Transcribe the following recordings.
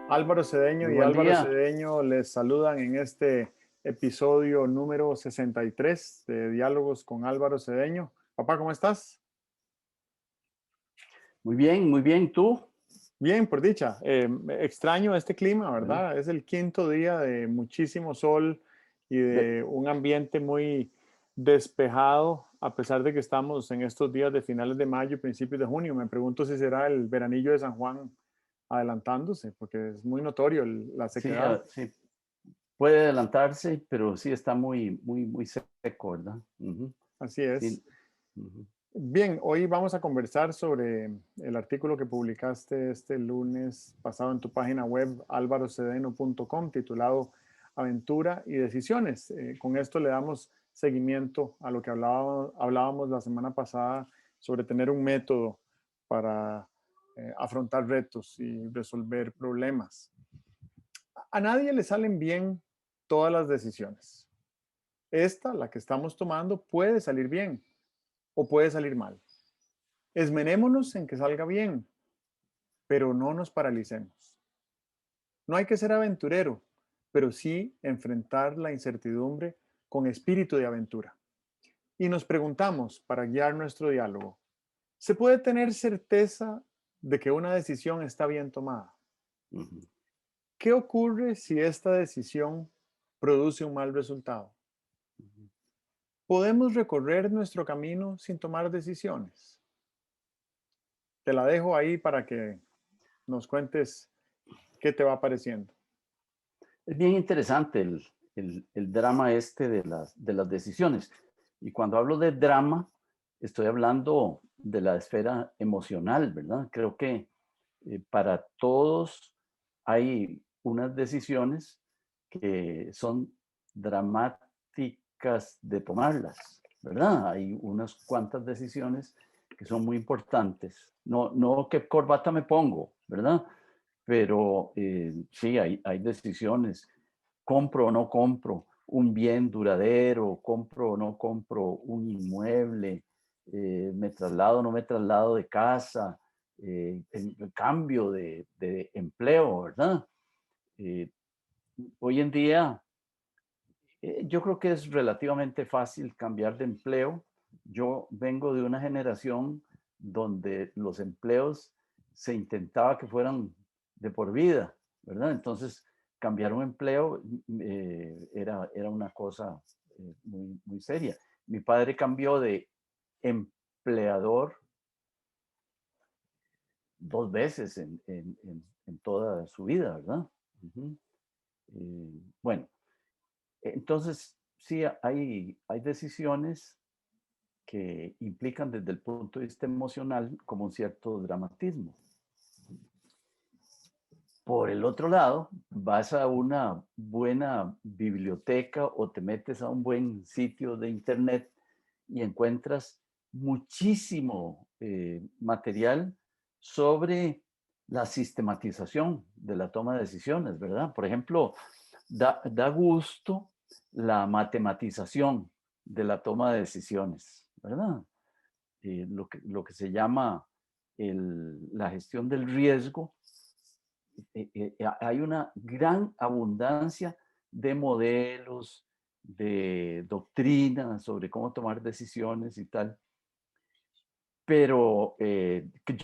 Álvaro Cedeño Muy y buen Álvaro día. Cedeño les saludan en este episodio número 63 de Diálogos con Álvaro Cedeño. Papá, ¿cómo estás? Muy bien, muy bien. ¿Tú? Bien, por dicha. Extraño este clima, Bueno, ¿verdad? Es el quinto día de muchísimo sol y ve- de un ambiente muy despejado, a pesar de que estamos en estos días de finales de mayo y principios de junio. Me pregunto si será el veranillo de San Juan adelantándose, porque es muy notorio la sí, sequedad. sí, puede adelantarse, pero sí está muy, muy, muy seco, ¿verdad? Ujú. Así es. Sí, ujú. Bien, hoy vamos a conversar sobre el artículo que publicaste este lunes pasado en tu página web alvarocedeno.com titulado Aventura y Decisiones. Con esto le damos seguimiento a lo que hablábamos la semana pasada sobre tener un método para afrontar retos y resolver problemas. A nadie le salen bien todas las decisiones. Esta, la que estamos tomando, puede salir bien o puede salir mal. Esmerémonos en que salga bien, pero no nos paralicemos. No hay que ser aventurero, pero sí enfrentar la incertidumbre con espíritu de aventura. Y nos preguntamos, para guiar nuestro diálogo, ¿se puede tener certeza de que una decisión está bien tomada? Ujú. ¿Qué ocurre si esta decisión produce un mal resultado? ¿Podemos recorrer nuestro camino sin tomar decisiones? Te la dejo ahí para que nos cuentes qué te va pareciendo. Es bien interesante el drama este de las decisiones. Y cuando hablo de drama, estoy hablando de la esfera emocional, ¿verdad? Creo que para todos hay unas decisiones que son dramáticas de tomarlas, ¿verdad? Hay unas cuantas decisiones que son muy importantes. No, no qué corbata me pongo, ¿verdad? Pero sí, hay decisiones. ¿Compro o no compro un bien duradero? ¿Compro o no compro un inmueble? ¿Me traslado o no me traslado de casa? El cambio de empleo, ¿verdad? Eh, Hoy en día, yo creo que es relativamente fácil cambiar de empleo. Yo vengo de una generación donde los empleos se intentaba que fueran de por vida, ¿verdad? Entonces, cambiar un empleo era una cosa muy, muy seria. Mi padre cambió de empleador dos veces en toda su vida, ¿verdad? Ujú. Bueno, entonces sí hay decisiones que implican desde el punto de vista emocional como un cierto dramatismo. Por el otro lado, vas a una buena biblioteca o te metes a un buen sitio de internet y encuentras muchísimo material sobre la sistematización de la toma de decisiones, ¿verdad? Por ejemplo, da gusto la matematización de la toma de decisiones, ¿verdad? Lo que se llama la gestión del riesgo. Hay una gran abundancia de modelos, de doctrinas sobre cómo tomar decisiones y tal, pero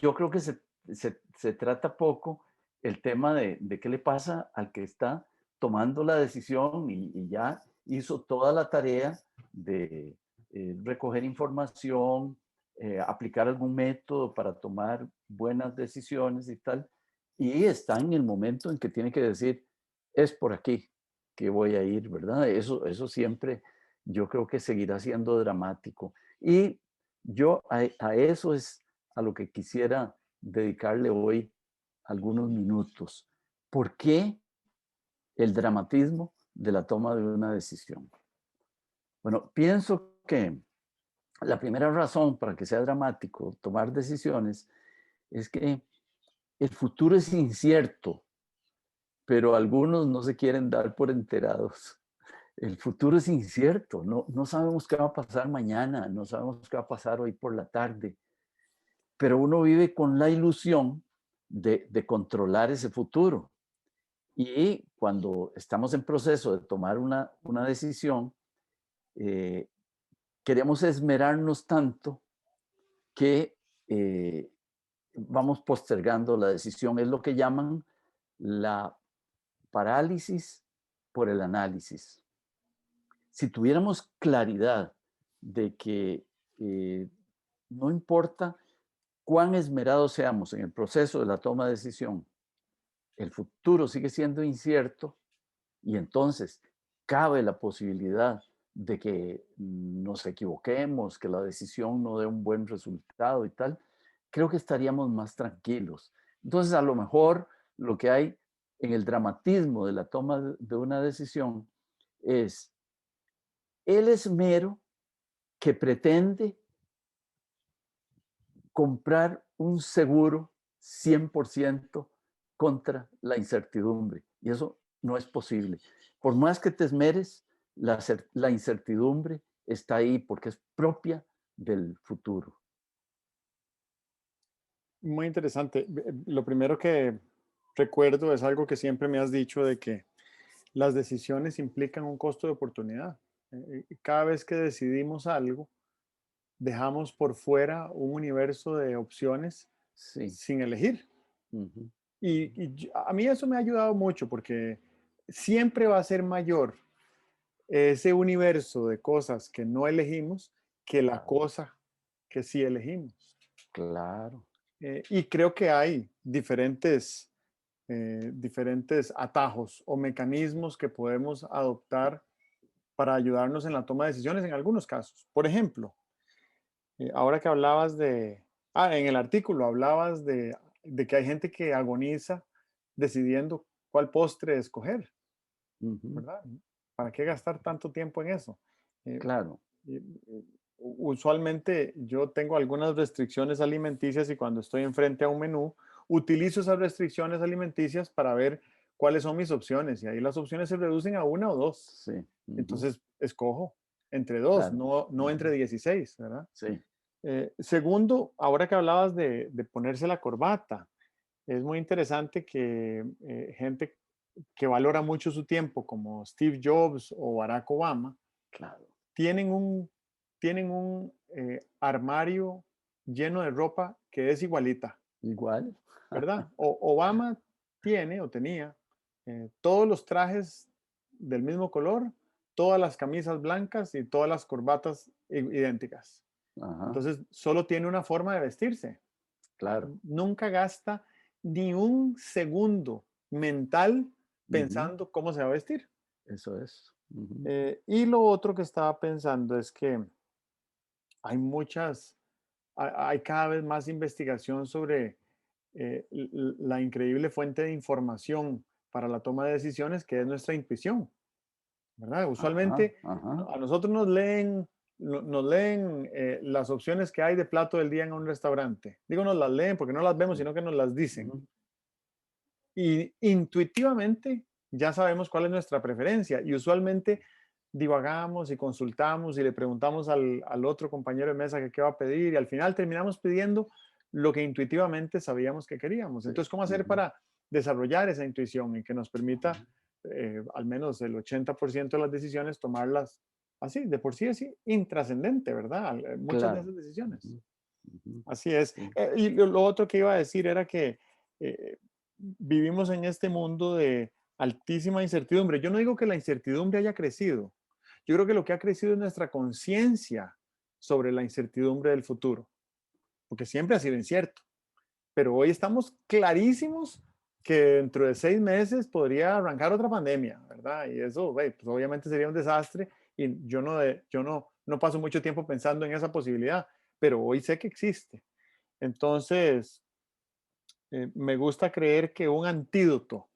yo creo que se trata poco el tema de qué le pasa al que está tomando la decisión y ya hizo toda la tarea de recoger información, aplicar algún método para tomar buenas decisiones y tal, y está en el momento en que tiene que decir, es por aquí que voy a ir, ¿verdad? Eso siempre yo creo que seguirá siendo dramático. Y yo a eso es a lo que quisiera dedicarle hoy algunos minutos. ¿Por qué el dramatismo de la toma de una decisión? Bueno, pienso que la primera razón para que sea dramático tomar decisiones es que el futuro es incierto, pero algunos no se quieren dar por enterados. El futuro es incierto, no sabemos qué va a pasar mañana, no sabemos qué va a pasar hoy por la tarde, pero uno vive con la ilusión de controlar ese futuro. Y cuando estamos en proceso de tomar una decisión, eh, queremos esmerarnos tanto que vamos postergando la decisión. Es lo que llaman la parálisis por el análisis. Si tuviéramos claridad de que eh, no importa cuán esmerados seamos en el proceso de la toma de decisión, el futuro sigue siendo incierto y entonces cabe la posibilidad de que nos equivoquemos, que la decisión no dé un buen resultado y tal, creo que estaríamos más tranquilos. Entonces, a lo mejor lo que hay en el dramatismo de la toma de una decisión es el esmero que pretende comprar un seguro 100% contra la incertidumbre. Y eso no es posible. Por más que te esmeres, la incertidumbre está ahí porque es propia del futuro. Muy interesante. Lo primero que recuerdo es algo que siempre me has dicho de que las decisiones implican un costo de oportunidad. Cada vez que decidimos algo, dejamos por fuera un universo de opciones Sí. sin elegir. Ujú. A mí eso me ha ayudado mucho porque siempre va a ser mayor ese universo de cosas que no elegimos que la Claro, cosa que sí elegimos. claro. Y creo que hay diferentes atajos o mecanismos que podemos adoptar para ayudarnos en la toma de decisiones en algunos casos. Por ejemplo, ahora que hablabas en el artículo hablabas de que hay gente que agoniza decidiendo cuál postre escoger, Ujú. ¿verdad? ¿Para qué gastar tanto tiempo en eso? Eh, Claro. y, Usualmente yo tengo algunas restricciones alimenticias y cuando estoy enfrente a un menú, utilizo esas restricciones alimenticias para ver cuáles son mis opciones y ahí las opciones se reducen a una o dos. Sí. Ujú. Entonces escojo entre dos, Claro. no entre Ujú. 16, ¿verdad? Sí. Segundo, ahora que hablabas de ponerse la corbata, es muy interesante que gente que valora mucho su tiempo, como Steve Jobs o Barack Obama, Claro. tienen un armario lleno de ropa que es igualita, Igual. ¿verdad? Obama tiene o tenía todos los trajes del mismo color, todas las camisas blancas y todas las corbatas idénticas. Ajá. Entonces, solo tiene una forma de vestirse. Claro. Nunca gasta ni un segundo mental Ujú. pensando cómo se va a vestir. Eso es. Ujú. Y lo otro que estaba pensando es que hay hay cada vez más investigación sobre la increíble fuente de información para la toma de decisiones que es nuestra intuición, ¿verdad? Ajá, Usualmente ajá. a nosotros nos leen las opciones que hay de plato del día en un restaurante. Digo, nos las leen porque no las vemos, Sí. sino que nos las dicen. Ujú. Y intuitivamente ya sabemos cuál es nuestra preferencia y usualmente divagamos y consultamos y le preguntamos al otro compañero de mesa que qué va a pedir y al final terminamos pidiendo lo que intuitivamente sabíamos que queríamos. Sí. Entonces, ¿cómo hacer Ujú. para desarrollar esa intuición y que nos permita Ujú. al menos el 80% de las decisiones tomarlas así, de por sí así, intrascendente, ¿verdad? Muchas de Claro. esas decisiones. Ujú, ujú. Así es. Sí. Y lo otro que iba a decir era que vivimos en este mundo de altísima incertidumbre. Yo no digo que la incertidumbre haya crecido. Yo creo que lo que ha crecido es nuestra conciencia sobre la incertidumbre del futuro, porque siempre ha sido incierto. Pero hoy estamos clarísimos que dentro de 6 meses podría arrancar otra pandemia, ¿verdad? Y eso, pues obviamente sería un desastre y yo no paso mucho tiempo pensando en esa posibilidad, pero hoy sé que existe. Entonces, me gusta creer que un antídoto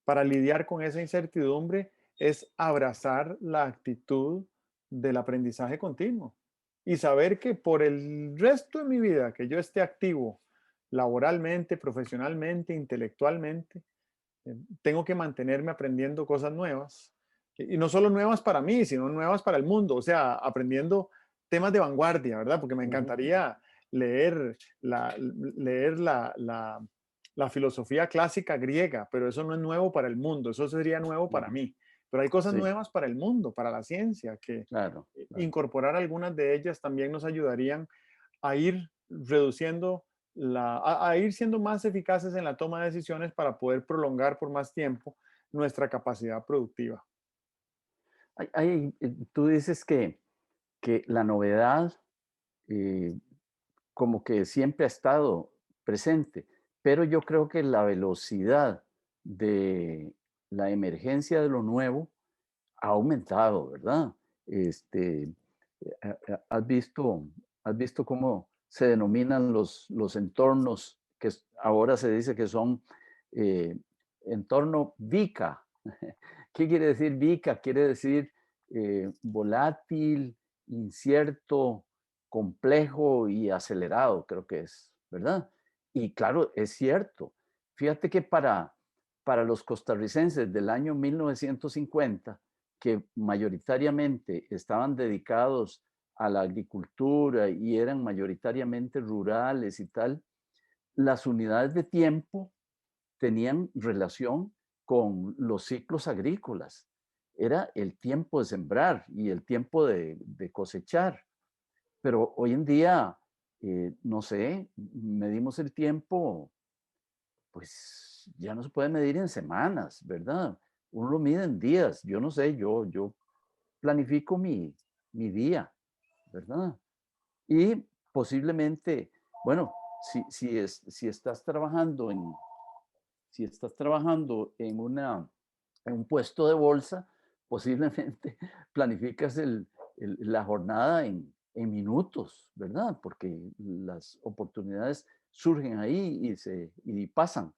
para lidiar con esa incertidumbre es abrazar la actitud del aprendizaje continuo y saber que por el resto de mi vida que yo esté activo laboralmente, profesionalmente, intelectualmente, tengo que mantenerme aprendiendo cosas nuevas y no solo nuevas para mí, sino nuevas para el mundo, o sea, aprendiendo temas de vanguardia, ¿verdad? Porque me Ujú. encantaría leer la la filosofía clásica griega, pero eso no es nuevo para el mundo, eso sería nuevo para ujú, mí. Pero hay cosas sí, nuevas para el mundo, para la ciencia, que claro, claro. incorporar algunas de ellas también nos ayudarían a ir reduciendo a ir siendo más eficaces en la toma de decisiones para poder prolongar por más tiempo nuestra capacidad productiva. Tú dices que la novedad eh, como que siempre ha estado presente, pero yo creo que la velocidad de la emergencia de lo nuevo ha aumentado, ¿verdad? Este, has visto cómo se denominan los entornos que ahora se dice que son eh, entorno VICA? ¿Qué quiere decir VICA? Quiere decir volátil, incierto, complejo y acelerado, creo que es, ¿verdad? Y claro, es cierto. Fíjate que para los costarricenses del año 1950, que mayoritariamente estaban dedicados a la agricultura y eran mayoritariamente rurales y tal, las unidades de tiempo tenían relación con los ciclos agrícolas. Era el tiempo de sembrar y el tiempo de cosechar. Pero hoy en día, no sé, medimos el tiempo, pues ya no se puede medir en semanas, ¿verdad? Uno lo mide en días. Yo no sé, yo planifico mi día, ¿verdad? Y posiblemente, bueno, si estás trabajando si estás trabajando en un puesto de bolsa, posiblemente planificas la jornada en minutos, ¿verdad? Porque las oportunidades surgen ahí y pasan.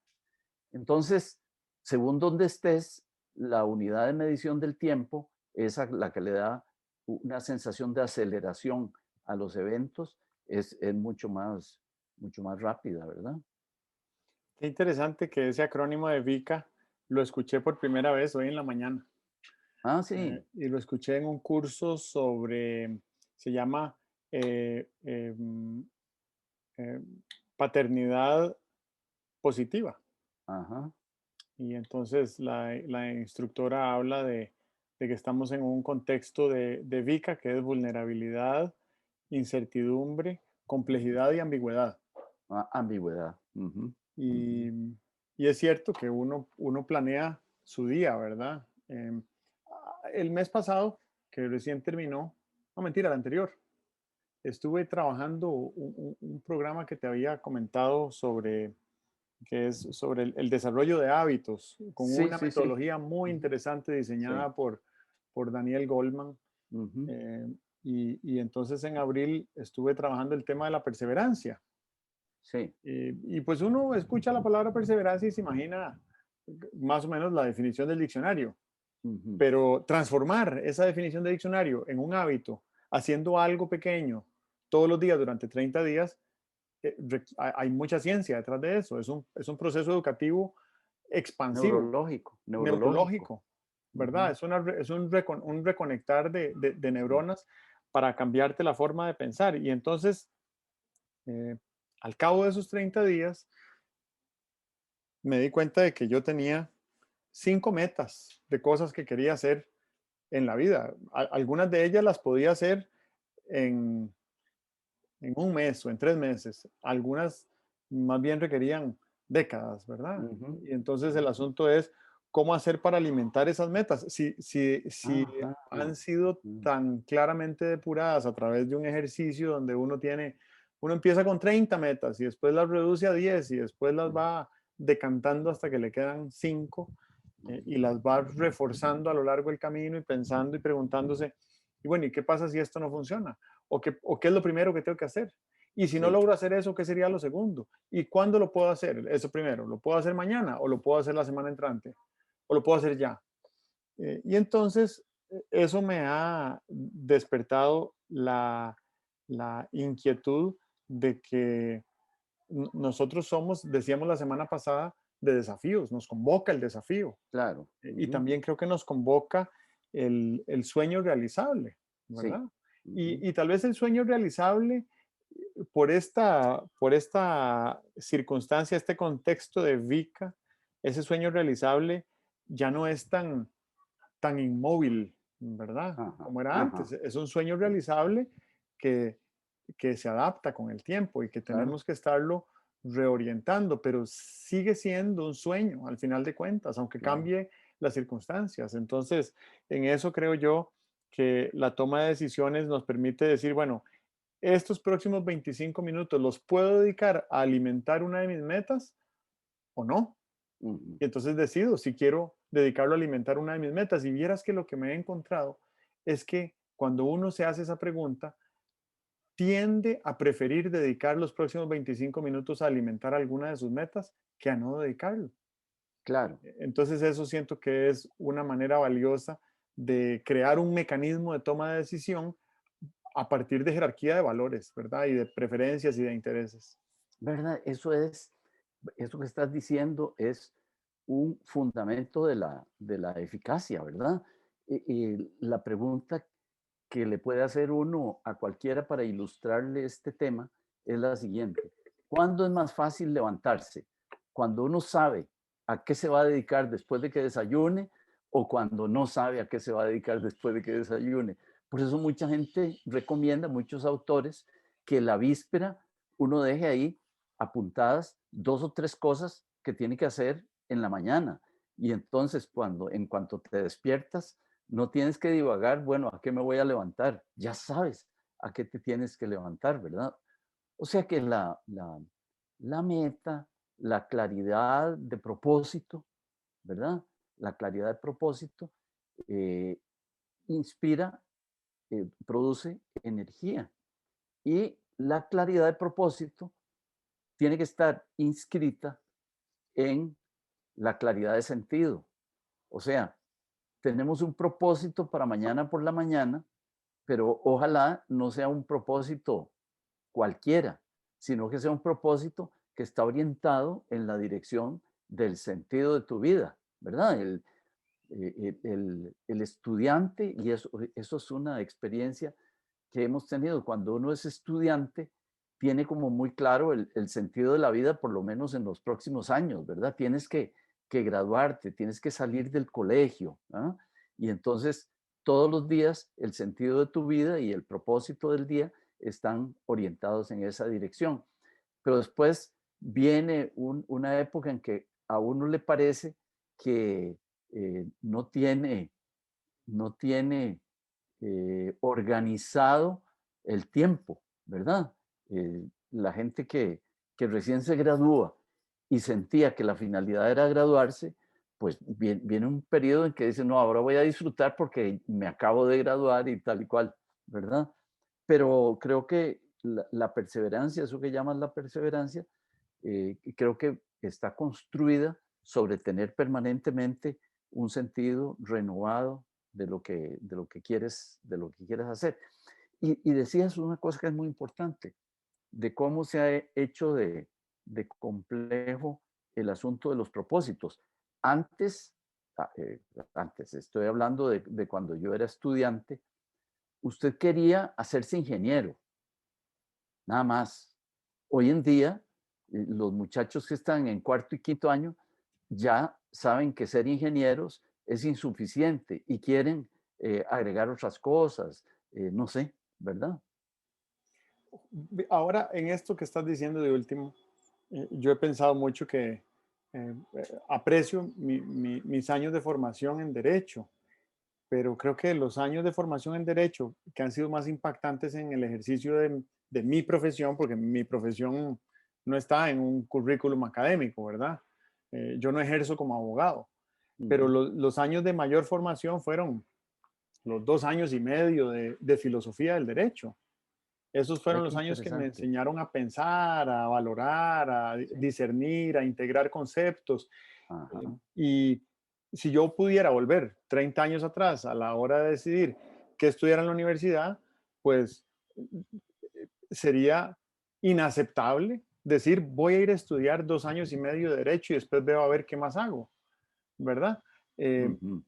Entonces, según donde estés, la unidad de medición del tiempo es la que le da una sensación de aceleración a los eventos, es mucho más rápida, ¿verdad? Qué interesante que ese acrónimo de VICA lo escuché por primera vez hoy en la mañana. Ah, sí. Y lo escuché en un curso se llama eh, eh, paternidad positiva. Ajá. Y entonces la instructora habla de que estamos en un contexto de VICA, que es vulnerabilidad, incertidumbre, complejidad y ambigüedad. Ambigüedad. Ujú, Y, ujú. y es cierto que uno planea su día, ¿verdad? El mes pasado, que recién terminó, no mentira, el anterior, estuve trabajando un programa que te había comentado sobre, que es sobre el desarrollo de hábitos, con Sí, una sí, sí. metodología muy Ujú, interesante sí. diseñada por Daniel Goldman. Ujú, eh, y entonces en abril estuve trabajando el tema de la perseverancia. sí. Y pues uno escucha la palabra perseverancia y se imagina más o menos la definición del diccionario, Ujú, pero transformar esa definición de diccionario en un hábito, haciendo algo pequeño todos los días durante 30 días, hay mucha ciencia detrás de eso. Es un proceso educativo expansivo, neurológico, neurológico. neurológico, ¿verdad? Ujú, Es un reconectar de neuronas para cambiarte la forma de pensar. Y entonces, eh, al cabo de esos 30 días, me di cuenta de que yo tenía 5 metas de cosas que quería hacer en la vida. Algunas de ellas las podía hacer en, en un mes o en 3 meses. Algunas más bien requerían décadas, ¿verdad? ujú, Y entonces el ujú. asunto es cómo hacer para alimentar esas metas. Si Ajá. han sido Mm, tan claramente depuradas a través de un ejercicio donde uno empieza con 30 metas y después las reduce a 10 y después las sí, va decantando hasta que le quedan 5, y ujú, las va reforzando a lo largo del camino y pensando y preguntándose, y bueno, ¿y qué pasa si esto no funciona? ¿O qué es lo primero que tengo que hacer? Y si no sí, logro hacer eso, ¿qué sería lo segundo? ¿Y cuándo lo puedo hacer? Eso primero, ¿lo puedo hacer mañana o lo puedo hacer la semana entrante? ¿O lo puedo hacer ya? Y entonces eso me ha despertado la inquietud de que nosotros somos, decíamos la semana pasada, de desafíos, nos convoca el desafío. claro. Y Ujú, también creo que nos convoca el sueño realizable, sí. ¿verdad? Ujú, Y tal vez el sueño realizable por esta circunstancia, este contexto de VICA, ese sueño realizable ya no es tan inmóvil, ¿verdad? Ajá, Como era antes. ajá, Es un sueño realizable que, que se adapta con el tiempo y que claro, tenemos que estarlo reorientando, pero sigue siendo un sueño al final de cuentas, aunque claro. cambie las circunstancias. Entonces, en eso creo yo que la toma de decisiones nos permite decir, bueno, estos próximos 25 minutos los puedo dedicar a alimentar una de mis metas o no. Ujú, Y entonces decido si quiero dedicarlo a alimentar una de mis metas. Y vieras que lo que me he encontrado es que cuando uno se hace esa pregunta, tiende a preferir dedicar los próximos 25 minutos a alimentar alguna de sus metas que a no dedicarlo. claro. Entonces eso siento que es una manera valiosa de crear un mecanismo de toma de decisión a partir de jerarquía de valores, ¿verdad? Y de preferencias y de intereses. ¿Verdad? Eso que estás diciendo es un fundamento de la eficacia, ¿verdad? Y la pregunta que le puede hacer uno a cualquiera para ilustrarle este tema es la siguiente. ¿Cuándo es más fácil levantarse? ¿Cuando uno sabe a qué se va a dedicar después de que desayune o cuando no sabe a qué se va a dedicar después de que desayune? Por eso mucha gente recomienda, muchos autores, que la víspera uno deje ahí apuntadas 2 o 3 cosas que tiene que hacer en la mañana. Y entonces, en cuanto te despiertas, no tienes que divagar, bueno, ¿a qué me voy a levantar? Ya sabes a qué te tienes que levantar, ¿verdad? O sea que la meta, la claridad de propósito, ¿verdad? La claridad de propósito eh, inspira, produce energía. Y la claridad de propósito tiene que estar inscrita en la claridad de sentido. O sea, tenemos un propósito para mañana por la mañana, pero ojalá no sea un propósito cualquiera, sino que sea un propósito que está orientado en la dirección del sentido de tu vida, ¿verdad? El estudiante, y eso es una experiencia que hemos tenido cuando uno es estudiante, tiene como muy claro el sentido de la vida, por lo menos en los próximos años, ¿verdad? Tienes que graduarte, tienes que salir del colegio, ¿ah? Y entonces todos los días el sentido de tu vida y el propósito del día están orientados en esa dirección. Pero después viene una época en que a uno le parece que no tiene organizado el tiempo, ¿verdad? La gente que recién se gradúa y sentía que la finalidad era graduarse, pues viene un periodo en que dice, no, ahora voy a disfrutar porque me acabo de graduar y tal y cual, ¿verdad? Pero creo que la perseverancia, eso que llaman la perseverancia, creo que está construida sobre tener permanentemente un sentido renovado de lo que quieres hacer. Y decías una cosa que es muy importante, de cómo se ha hecho de complejo el asunto de los propósitos. Antes, ah, eh, antes, estoy hablando de cuando yo era estudiante, usted quería hacerse ingeniero, nada más. Hoy en día, los muchachos que están en cuarto y quinto año ya saben que ser ingenieros es insuficiente y quieren agregar otras cosas, no sé, ¿verdad? Ahora, en esto que estás diciendo de último, yo he pensado mucho que aprecio mis años de formación en derecho, pero creo que los años de formación en derecho que han sido más impactantes en el ejercicio de mi profesión, porque mi profesión no está en un currículum académico, ¿verdad? Yo no ejerzo como abogado, pero Ujú. los años de mayor formación fueron los 2 años y medio de filosofía del derecho. Esos Ve fueron qué los años que me interesante. enseñaron a pensar, a valorar, a Sí. discernir, a integrar conceptos. Ajá. Y si yo pudiera volver 30 años atrás a la hora de decidir qué estudiar en la universidad, pues sería inaceptable decir voy a ir a estudiar 2 años y medio de derecho y después veo a ver qué más hago, ¿verdad? Eh, Ujú,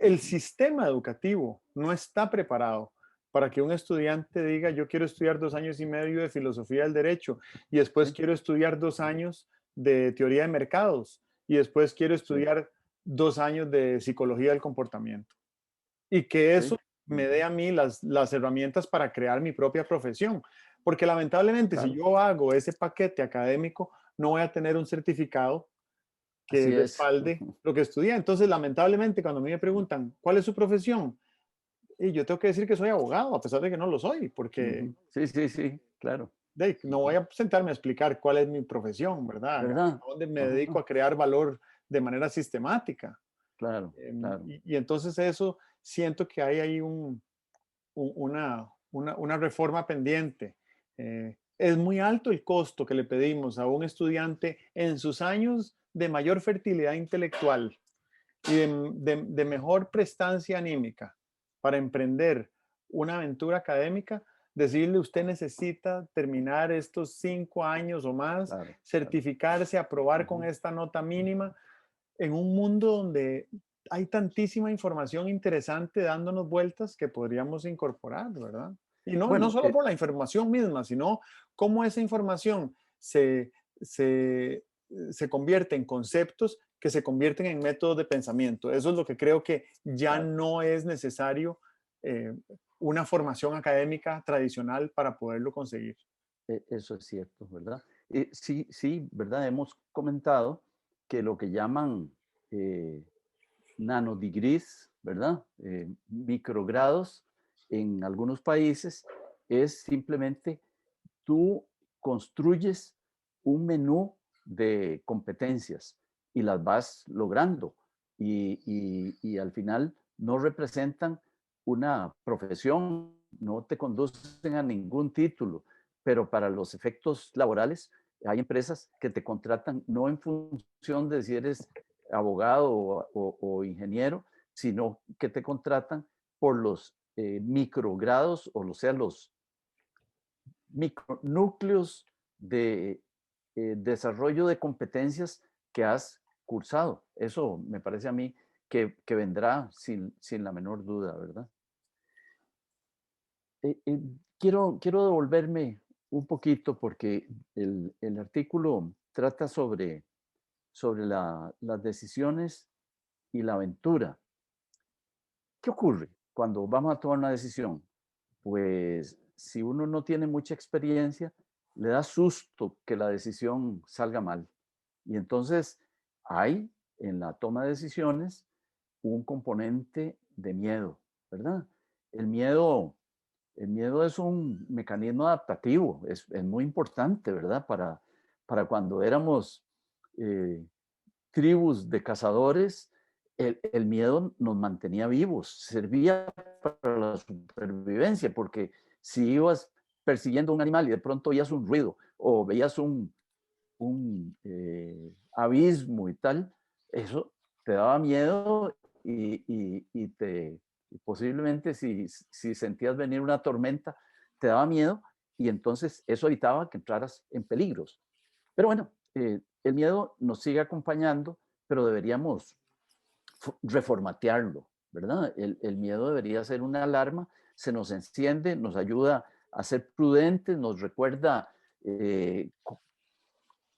el ujú. sistema educativo no está preparado para que un estudiante diga, yo quiero estudiar 2 años y medio de filosofía del derecho y después Sí, quiero estudiar 2 años de teoría de mercados y después quiero sí, estudiar 2 años de psicología del comportamiento? Y que sí. eso me dé a mí las herramientas para crear mi propia profesión. Porque lamentablemente, si Claro, yo hago ese paquete académico, no voy a tener un certificado que así es. respalde lo que estudié. Entonces, lamentablemente, cuando a mí me preguntan, ¿cuál es su profesión? Y yo tengo que decir que soy abogado, a pesar de que no lo soy, porque Ujú. Sí, sí, sí, claro. no voy a sentarme a explicar cuál es mi profesión, ¿verdad? A ¿Verdad? dónde me dedico Ajá, a crear valor de manera sistemática. claro, claro. Y entonces eso siento que hay ahí una reforma pendiente. Es muy alto el costo que le pedimos a un estudiante en sus años de mayor fertilidad intelectual y de mejor prestancia anímica para emprender una aventura académica, decirle usted necesita terminar estos 5 años o más, Claro, claro. certificarse, aprobar con Ujú. esta nota mínima en un mundo donde hay tantísima información interesante dándonos vueltas que podríamos incorporar, ¿verdad? Y no Bueno, solo por la información misma, sino cómo esa información se, se convierte en conceptos que se convierten en métodos de pensamiento. Eso es lo que creo que ya claro, no es necesario una formación académica tradicional para poderlo conseguir. eso es cierto, ¿verdad? Sí, sí, ¿verdad? Hemos comentado que lo que llaman eh, nanodegrees, ¿verdad? Microgrados en algunos países es simplemente tú construyes un menú de competencias y las vas logrando y al final no representan una profesión, no te conducen a ningún título, pero para los efectos laborales hay empresas que te contratan no en función de si eres abogado o ingeniero, sino que te contratan por los microgrado o sea, los micronúcleos de desarrollo de competencias que has cursado. Eso me parece a mí que vendrá sin la menor duda, ¿verdad? Quiero devolverme un poquito porque el artículo trata sobre las decisiones y la aventura. ¿Qué ocurre cuando vamos a tomar una decisión? Pues si uno no tiene mucha experiencia, le da susto que la decisión salga mal. Y entonces hay en la toma de decisiones un componente de miedo, ¿verdad? El miedo, el miedo es un mecanismo adaptativo, es muy importante, ¿verdad? Para cuando éramos eh, tribus de cazadores, el miedo nos mantenía vivos, servía para la supervivencia, porque si ibas persiguiendo un animal y de pronto oías un ruido o veías un abismo y tal, eso te daba miedo y posiblemente si sentías venir una tormenta, te daba miedo y entonces eso evitaba que entraras en peligros. Pero bueno, el miedo nos sigue acompañando, pero deberíamos reformatearlo, ¿verdad? El miedo debería ser una alarma, se nos enciende, nos ayuda a ser prudentes, nos recuerda eh,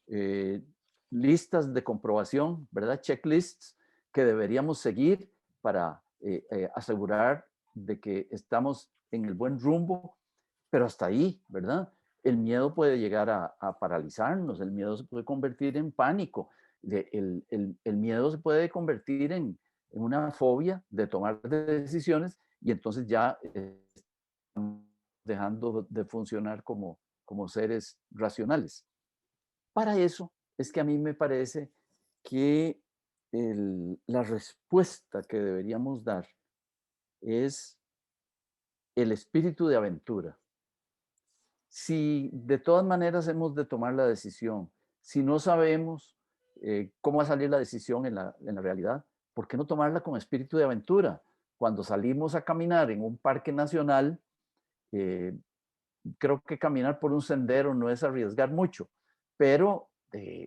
eh, listas de comprobación, ¿verdad? Checklists que deberíamos seguir para asegurar de que estamos en el buen rumbo, pero hasta ahí, ¿verdad? El miedo puede llegar a paralizarnos, el miedo se puede convertir en pánico, el miedo se puede convertir en una fobia de tomar decisiones y entonces ya estamos dejando de funcionar como seres racionales. Para eso es que a mí me parece que la respuesta que deberíamos dar es el espíritu de aventura. Si de todas maneras hemos de tomar la decisión, si no sabemos cómo va a salir la decisión en la realidad, ¿por qué no tomarla con espíritu de aventura? Cuando salimos a caminar en un parque nacional, eh, creo que caminar por un sendero no es arriesgar mucho, pero,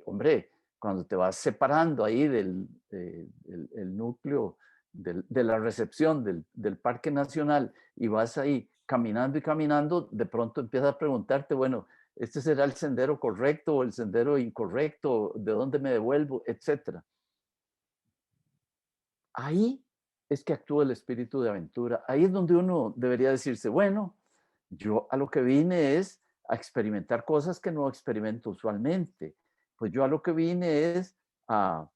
hombre, cuando te vas separando ahí del el núcleo de la recepción del Parque Nacional y vas ahí caminando y caminando, de pronto empiezas a preguntarte, bueno, ¿este será el sendero correcto o el sendero incorrecto? ¿De dónde me devuelvo? Etcétera. Ahí es que actúa el espíritu de aventura. Ahí es donde uno debería decirse, bueno, yo a lo que vine es a experimentar cosas que no experimento usualmente. Pues yo a lo que vine es a,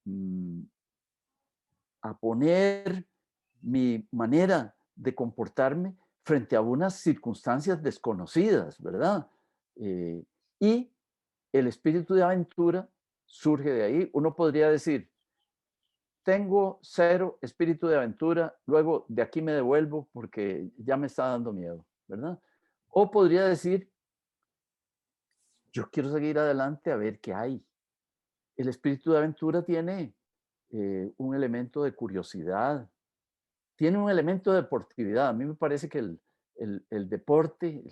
mm, a poner mi manera de comportarme frente a unas circunstancias desconocidas, ¿verdad? Eh, y el espíritu de aventura surge de ahí. Uno podría decir, tengo cero espíritu de aventura, luego de aquí me devuelvo porque ya me está dando miedo, ¿verdad? O podría decir, yo quiero seguir adelante a ver qué hay. El espíritu de aventura tiene un elemento de curiosidad, tiene un elemento de deportividad. A mí me parece que el deporte,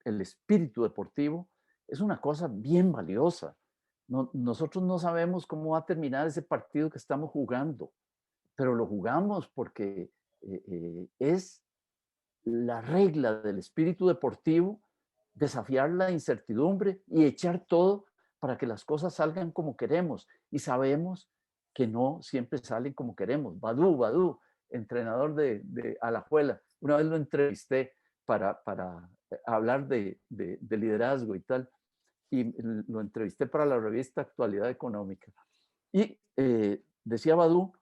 el espíritu deportivo, es una cosa bien valiosa. Nosotros no sabemos cómo va a terminar ese partido que estamos jugando, pero lo jugamos porque es la regla del espíritu deportivo desafiar la incertidumbre y echar todo para que las cosas salgan como queremos. Y sabemos que no siempre salen como queremos. Badú, entrenador de Alajuela, una vez lo entrevisté para hablar de liderazgo y tal, y lo entrevisté para la revista Actualidad Económica. Y decía Badú,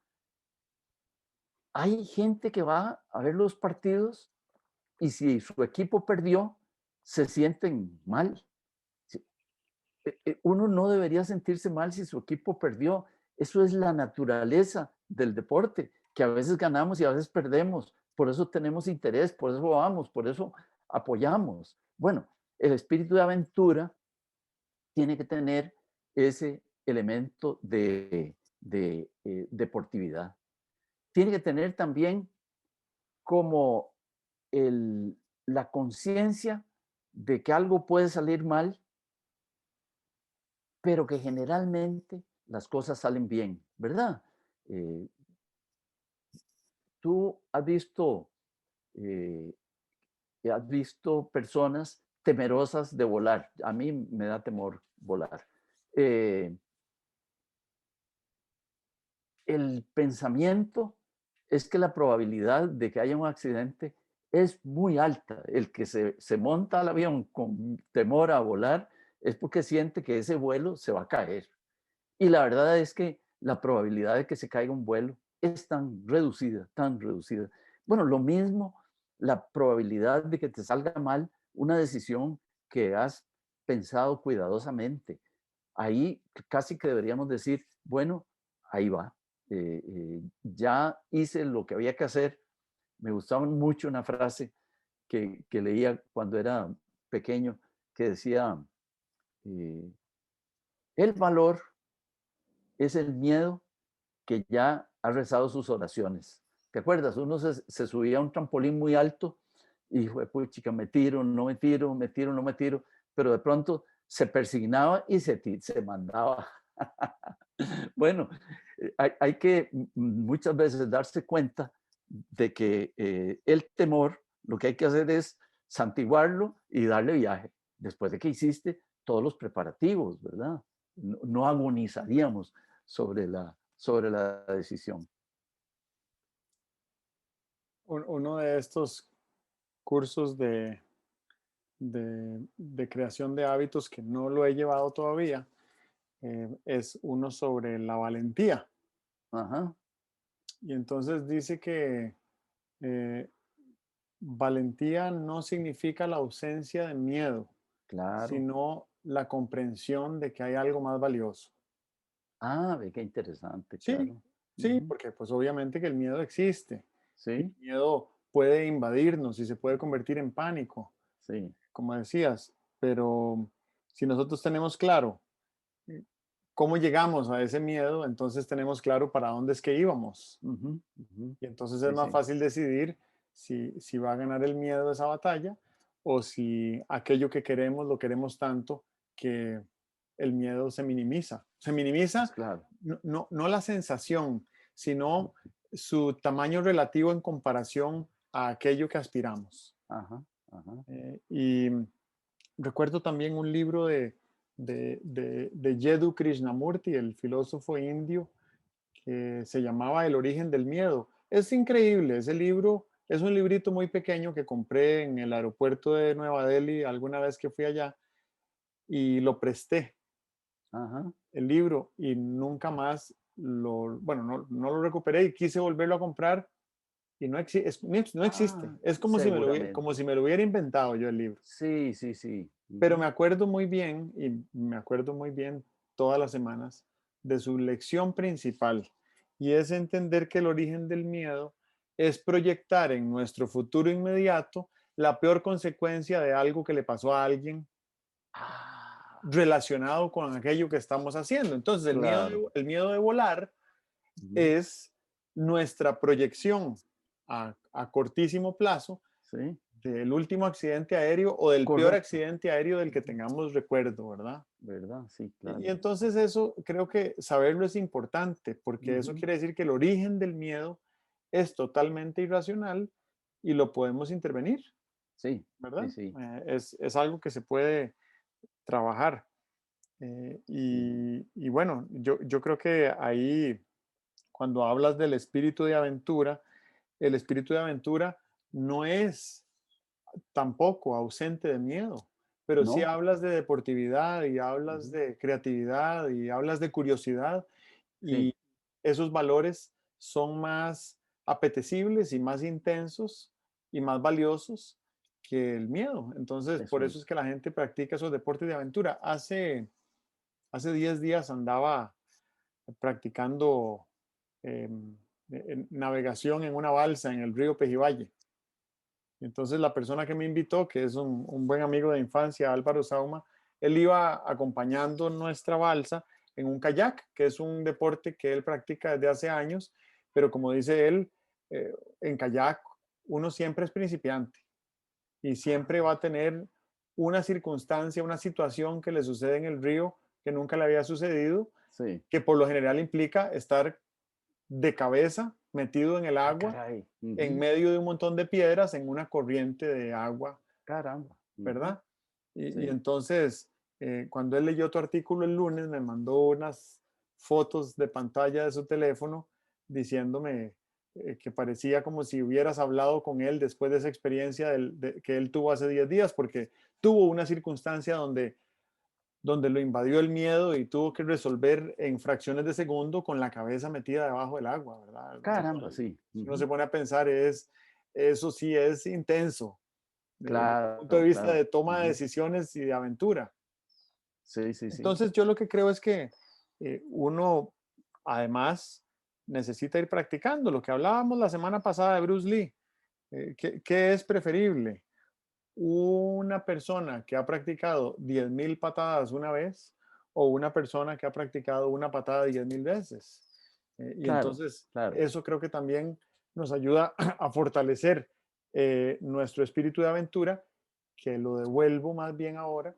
hay gente que va a ver los partidos y si su equipo perdió, se sienten mal. Uno no debería sentirse mal si su equipo perdió. Eso es la naturaleza del deporte, que a veces ganamos y a veces perdemos. Por eso tenemos interés, por eso vamos, por eso apoyamos. Bueno, el espíritu de aventura tiene que tener ese elemento de deportividad. Tiene que tener también como la conciencia de que algo puede salir mal, pero que generalmente las cosas salen bien, ¿verdad? Eh, Tú eh, has visto personas temerosas de volar. A mí me da temor volar. Eh, el pensamiento es que la probabilidad de que haya un accidente es muy alta. El que se monta al avión con temor a volar es porque siente que ese vuelo se va a caer. Y la verdad es que la probabilidad de que se caiga un vuelo es tan reducida, tan reducida. Bueno, lo mismo la probabilidad de que te salga mal una decisión que has pensado cuidadosamente. Ahí casi que deberíamos decir, bueno, ahí va. Ya hice lo que había que hacer. Me gustaba mucho una frase que leía cuando era pequeño que decía, eh, el valor es el miedo que ya ha rezado sus oraciones. ¿Te acuerdas? Uno se subía a un trampolín muy alto y dijo, pues chica, me tiro, no me tiro, me tiro, no me tiro, pero de pronto se persignaba y se mandaba. Bueno, hay que muchas veces darse cuenta de que el temor, lo que hay que hacer es santiguarlo y darle viaje. Después de que hiciste todos los preparativos, ¿verdad? No agonizaríamos sobre la decisión. Uno de estos cursos de creación de hábitos que no lo he llevado todavía es uno sobre la valentía. Ajá, Y entonces dice que eh, valentía no significa la ausencia de miedo, claro. sino la comprensión de que hay algo más valioso. Ah, ve qué interesante, Sí, claro. sí, Ujú, porque pues obviamente que el miedo existe y el sí, miedo puede invadirnos y se puede convertir en pánico, sí. como decías, pero si nosotros tenemos claro cómo llegamos a ese miedo, entonces tenemos claro para dónde es que íbamos. Ujú, ujú, Y entonces es sí, más sí, fácil decidir si va a ganar el miedo esa batalla o si aquello que queremos lo queremos tanto que el miedo se minimiza. Se pues minimiza claro. no la sensación, sino su tamaño relativo en comparación a aquello que aspiramos. Ajá, ajá. Y recuerdo también un libro de Yeddu Krishnamurti, el filósofo indio, que se llamaba El origen del miedo. Es increíble, ese libro es un librito muy pequeño que compré en el aeropuerto de Nueva Delhi alguna vez que fui allá y lo presté, Ajá. el libro, y nunca más bueno, no lo recuperé y quise volverlo a comprar y no existe. Ah, Es como si seguramente. como si me lo hubiera inventado yo el libro. Sí, sí, sí. Pero me Ujú. acuerdo muy bien, y me acuerdo muy bien todas las semanas, de su lección principal, y es entender que el origen del miedo es proyectar en nuestro futuro inmediato la peor consecuencia de algo que le pasó a alguien Ah, relacionado con aquello que estamos haciendo. Entonces, claro. el miedo de volar Ujú. es nuestra proyección a cortísimo plazo Sí, del último accidente aéreo o del peor correcto. accidente aéreo del que Ujú. tengamos recuerdo, ¿verdad? ¿Verdad? Sí, Y claro. entonces eso creo que saberlo es importante, porque eso Ujú. quiere decir que el origen del miedo es totalmente irracional y lo podemos intervenir, Sí, sí, ¿verdad? sí. Es algo que se puede trabajar. Ujú. Y bueno, yo creo que ahí, cuando hablas del espíritu de aventura, el espíritu de aventura no es tampoco ausente de miedo, pero sí No, hablas de deportividad y hablas ujú. de creatividad y hablas de curiosidad Sí, y esos valores son más apetecibles y más intensos y más valiosos que el miedo. Entonces, por eso eso es es. que la gente practica esos deportes de aventura. Hace 10 días andaba practicando navegación en una balsa en el río Pejivalle. Entonces la persona que me invitó, que es un buen amigo de infancia, Álvaro Sauma, él iba acompañando nuestra balsa en un kayak, que es un deporte que él practica desde hace años, pero como dice él, en kayak uno siempre es principiante y siempre va a tener una circunstancia, una situación que le sucede en el río que nunca le había sucedido, Sí. que por lo general implica estar de cabeza metido en el Ah, agua caray. en Ujú. medio de un montón de piedras en una corriente de agua, Caramba. Ujú. ¿verdad? Y Sí. entonces, cuando él leyó tu artículo el lunes, me mandó unas fotos de pantalla de su teléfono diciéndome que parecía como si hubieras hablado con él después de esa experiencia que él tuvo hace 10 días, porque tuvo una circunstancia donde lo invadió el miedo y tuvo que resolver en fracciones de segundo con la cabeza metida debajo del agua, ¿verdad? Lo Caramba, cual, sí. si uno Ujú. se pone a pensar, eso sí es intenso, desde el punto de Claro, vista claro. de toma de Ujú. decisiones y de aventura. Sí, sí, sí. Entonces, yo lo que creo es que uno, además, necesita ir practicando. Lo que hablábamos la semana pasada de Bruce Lee, ¿qué es preferible? ¿Una persona que ha practicado 10.000 patadas una vez o una persona que ha practicado una patada 10.000 veces? Y Claro, entonces claro. eso creo que también nos ayuda a fortalecer nuestro espíritu de aventura, que lo devuelvo más bien ahora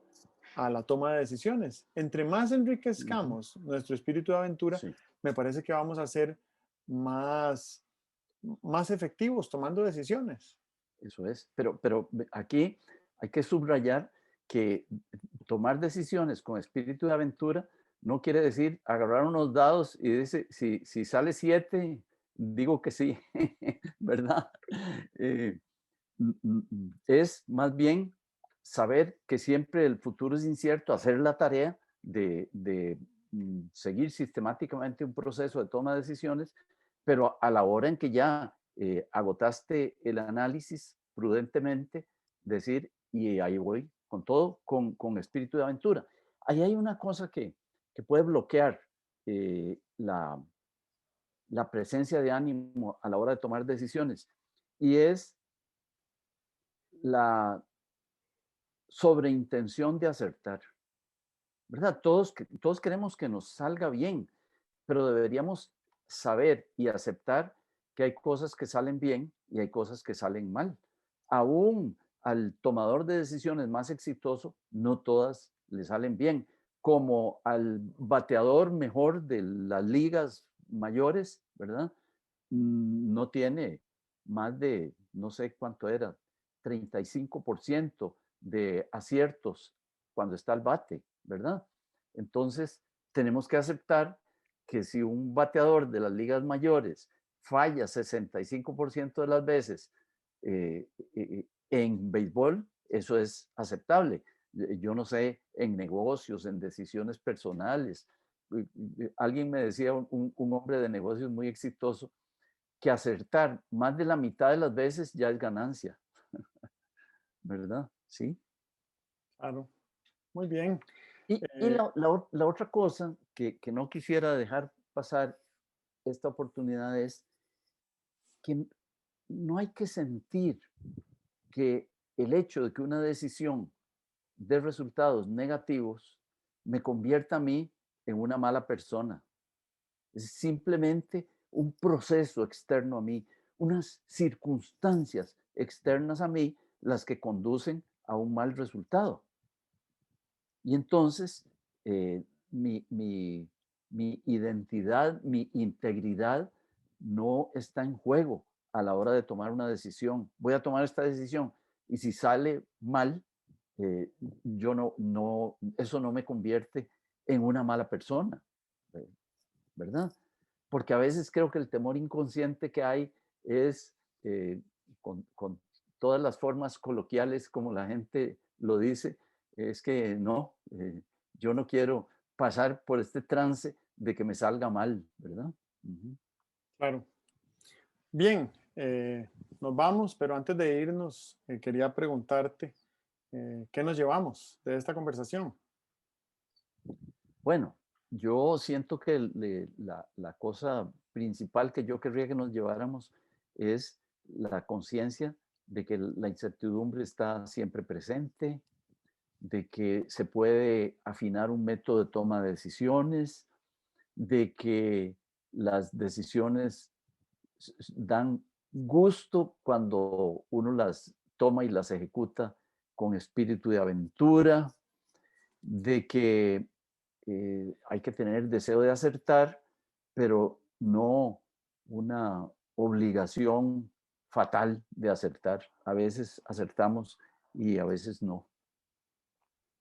a la toma de decisiones. Entre más Ujú. enriquezcamos nuestro espíritu de aventura, Sí, me parece que vamos a ser más, más efectivos tomando decisiones. eso es. Aquí hay que subrayar que tomar decisiones con espíritu de aventura no quiere decir agarrar unos dados y dice, si sale 7 digo que sí, ¿verdad? Eh, es más bien saber que siempre el futuro es incierto, hacer la tarea de seguir sistemáticamente un proceso de toma de decisiones, pero a la hora en que ya agotaste el análisis prudentemente, decir, y ahí voy con todo, con espíritu de aventura. Ahí hay una cosa que puede bloquear la presencia de ánimo a la hora de tomar decisiones, y es la sobreintención de acertar, ¿verdad? Todos queremos que nos salga bien, pero deberíamos saber y aceptar que hay cosas que salen bien y hay cosas que salen mal. Aún al tomador de decisiones más exitoso, no todas le salen bien, como al bateador mejor de las ligas mayores, ¿verdad? no tiene más de, no sé cuánto era, 35% de aciertos cuando está al bate, ¿verdad? Entonces, tenemos que aceptar que si un bateador de las ligas mayores falla 65% de las veces en béisbol, eso es aceptable. Yo no sé, en negocios, en decisiones personales. Alguien me decía, un hombre de negocios muy exitoso, que acertar más de la mitad de las veces ya es ganancia, ¿verdad? Sí. Claro, muy bien. Y Eh, la otra cosa que no quisiera dejar pasar esta oportunidad es que no hay que sentir que el hecho de que una decisión dé resultados negativos me convierta a mí en una mala persona. Es simplemente un proceso externo a mí, unas circunstancias externas a mí las que conducen a un mal resultado. Y entonces eh, mi, mi, mi identidad, mi integridad no está en juego a la hora de tomar una decisión. Voy a tomar esta decisión y si sale mal, yo eso no me convierte en una mala persona, eh, ¿verdad? Porque a veces creo que el temor inconsciente que hay es, eh, con todas las formas coloquiales como la gente lo dice, es que no, yo no quiero pasar por este trance de que me salga mal, ¿verdad? Ujú. claro. Bien, nos vamos, pero antes de irnos, quería preguntarte, ¿qué nos llevamos de esta conversación? Bueno, yo siento que la cosa principal que yo querría que nos lleváramos es la conciencia de que la incertidumbre está siempre presente, de que se puede afinar un método de toma de decisiones, de que las decisiones dan gusto cuando uno las toma y las ejecuta con espíritu de aventura, de que hay que tener deseo de acertar, pero no una obligación fatal de acertar. A veces acertamos y a veces no.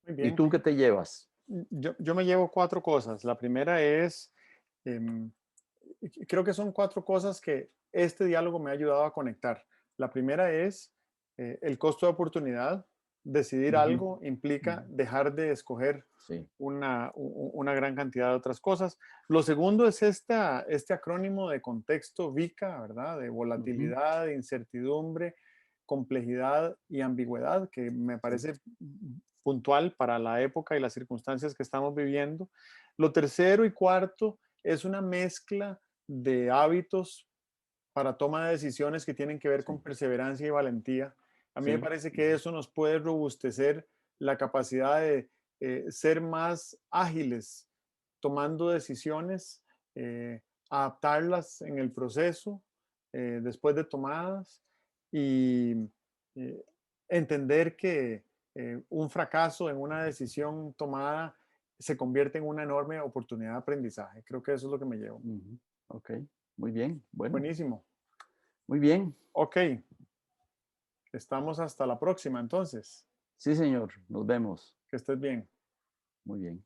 Muy ¿Y bien. tú qué te llevas? Yo me llevo cuatro cosas. La primera es, em, creo que son cuatro cosas que este diálogo me ha ayudado a conectar. La primera es el costo de oportunidad. Decidir Ujú, algo implica ujú. dejar de escoger Sí, una gran cantidad de otras cosas. Lo segundo es este acrónimo de contexto VICA, ¿verdad? De ujú, volatilidad, incertidumbre, complejidad y ambigüedad, que me sí, parece puntual para la época y las circunstancias que estamos viviendo. Lo tercero y cuarto es una mezcla de hábitos para toma de decisiones que tienen que ver con sí, perseverancia y valentía. A mí me sí, parece que ujú, eso nos puede robustecer la capacidad de ser más ágiles tomando decisiones, adaptarlas en el proceso, después de tomadas y eh, entender que un fracaso en una decisión tomada se convierte en una enorme oportunidad de aprendizaje. Creo que eso es lo que me llevo. ujú. Ok, muy bien, bueno, Buenísimo. muy bien. Ok, estamos hasta la próxima entonces. Sí, señor, nos vemos. Que estés bien. Muy bien.